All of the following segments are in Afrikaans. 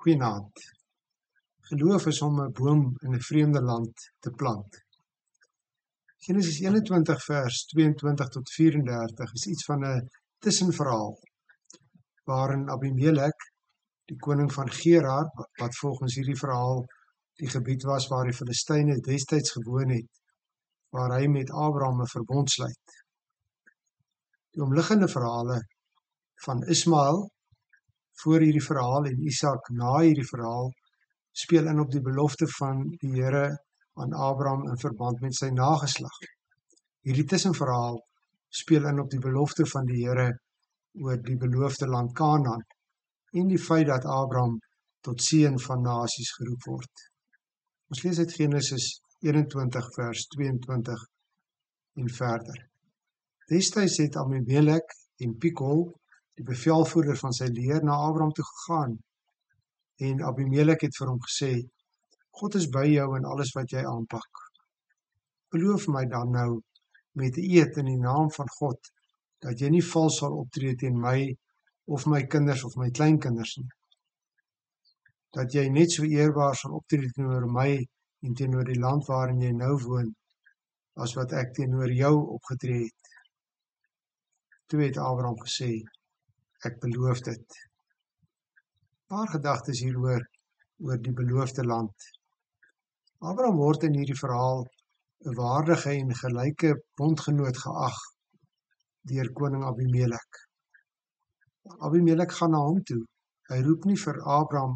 Goeienaand. Geloof is om 'n boom in 'n vreemde land te plant. Genesis 21 vers 22 tot 34 is iets van 'n tussenverhaal, waarin Abimelek, die koning van Gerar, wat volgens hierdie verhaal die gebied was waar die Filistyne destyds gewoon het, waar hy met Abraham 'n verbond sluit. Die omliggende verhale van Ismael voor hierdie verhaal en Isak na hierdie verhaal speel in op die belofte van die Here aan Abraham in verband met sy nageslag. Hierdie tussenverhaal speel in op die belofte van die Here oor die beloofde land Kanaan en die feit dat Abraham tot seun van nasies geroep word. Ons lees uit Genesis 21 vers 22 en verder. Destyds het Abimelek en Pikol, die bevelvoerder van sy leer, na Abraham toe gegaan. En Abimelek het vir hom gesê, God is by jou in alles wat jy aanpak. Beloof my dan nou met 'n eed in die naam van God, dat jy nie vals sal optree teen my of my kinders of my kleinkinders nie. Dat jy net so eerbaar sal optree teenoor my en teenoor die land waarin jy nou woon, as wat ek teenoor jou opgetree het. Toe het Abraham gesê, ek beloof dit. Paar gedagtes hieroor oor die beloofde land. Abraham word in hierdie verhaal 'n waardige en gelyke bondgenoot geag deur koning Abimelek. Abimelek gaan na hom toe. Hy roep nie vir Abraham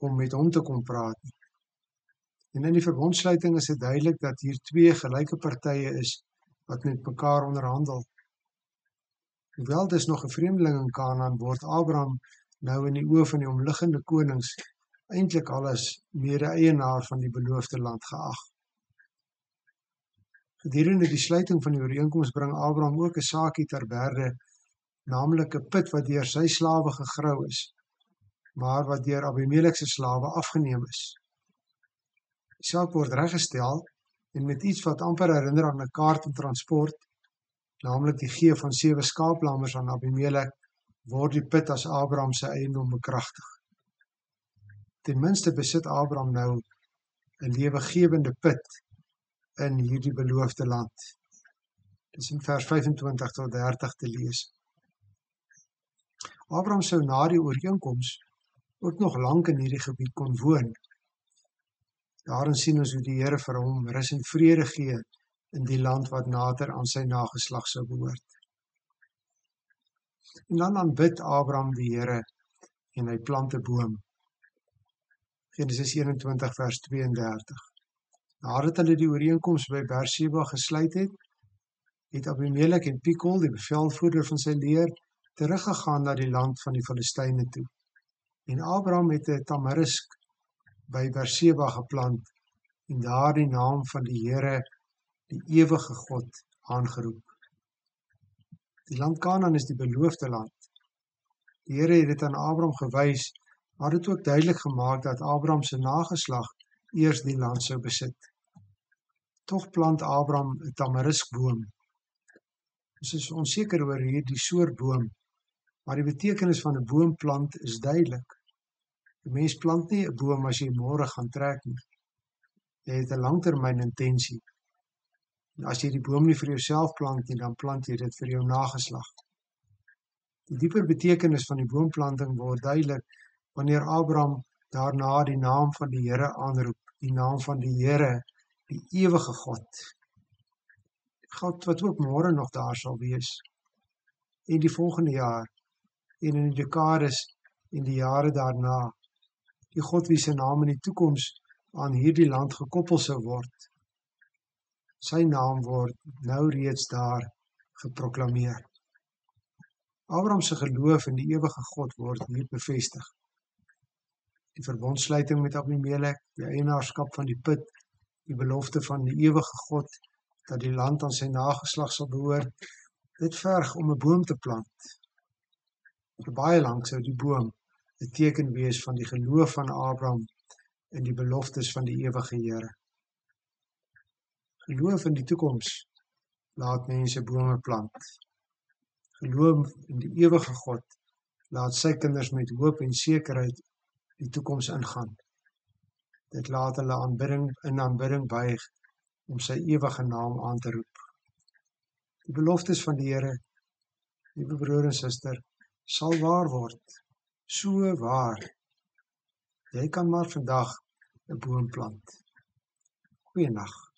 om met hom te kom praat nie. En in die verbondsluiting is dit duidelik dat hier twee gelyke partye is wat met mekaar onderhandel. Hoewel dis nog 'n vreemdeling in Kanaan, word Abraham nou in die oë van die omliggende konings eintlik al as mede-eienaar van die beloofde land geag. Gedurende die sluiting van die ooreenkoms bring Abraham ook 'n saakie ter berde, naamlik 'n put wat deur sy slawe gegrou is, maar wat deur Abimelek se slawe afgeneem is. Die saak word reggestel en met iets wat amper herinner aan 'n kaart en transport, naamlik die gee van 7 skaaplammers aan Abimelek, word die put as Abraham se eiendom bekragtig. Ten minste besit Abraham nou 'n lewegewende put in hierdie beloofde land. Dis in vers 25 tot 30 te lees. Abraham sou na die ooreenkoms ook nog lank in hierdie gebied kon woon. Daarin sien ons hoe die Here vir hom rus en vrede gee in die land wat nader aan sy nageslag sou behoort. En dan aanbid Abraham die Here en hy plant 'n boom. Genesis 21 vers 32. Nadat hulle die ooreenkoms by Berseba gesluit het, het Abimelek en Pikol, die bevelvoerder van sy leer, teruggegaan na die land van die Filistyne toe. En Abraham het 'n tamarisk by Berseba geplant en daar die naam van die Here, die ewige God, aangeroep. Die land Kanaan is die beloofde land. Die Here het dit aan Abraham gewys, maar het ook duidelik gemaak dat Abraham se nageslag eers die land sou besit. Tog plant Abraham 'n tamariskboom. Ons is onseker oor hierdie soort boom, maar die betekenis van 'n boomplant is duidelik. 'n Mens plant nie 'n boom as jy môre gaan trek nie. Jy het 'n langtermyn intensie. En as jy die boom nie vir jouself plant nie, dan plant jy dit vir jou nageslag. Die dieper betekenis van die boomplanting word duidelik wanneer Abraham daarna die naam van die Here aanroep, die naam van die Here, die ewige God. Die God wat ook môre nog daar sal wees, en die volgende jaar, en in die dekades en die jare daarna, die God wie se naam in die toekoms aan hierdie land gekoppel sou word. Sy naam word nou reeds daar geproklameer. Abraham se geloof in die ewige God word hier bevestig. Die verbondsluiting met Abimelek, die eienaarskap van die put, die belofte van die ewige God, dat die land aan sy nageslag sal behoort, dit verg om 'n boom te plant. Vir baie lank sou die boom 'n teken wees van die geloof van Abraham in die beloftes van die ewige Here. Geloof in die toekoms laat mense bome plant. Geloof in die ewige God laat sy kinders met hoop en sekerheid die toekoms ingaan. Dit laat hulle in aanbidding buig om sy ewige naam aan te roep. Die beloftes van die Here, liewe broer en suster, sal waar word. So waar. Jy kan maar vandag 'n boom plant. Goeienaand.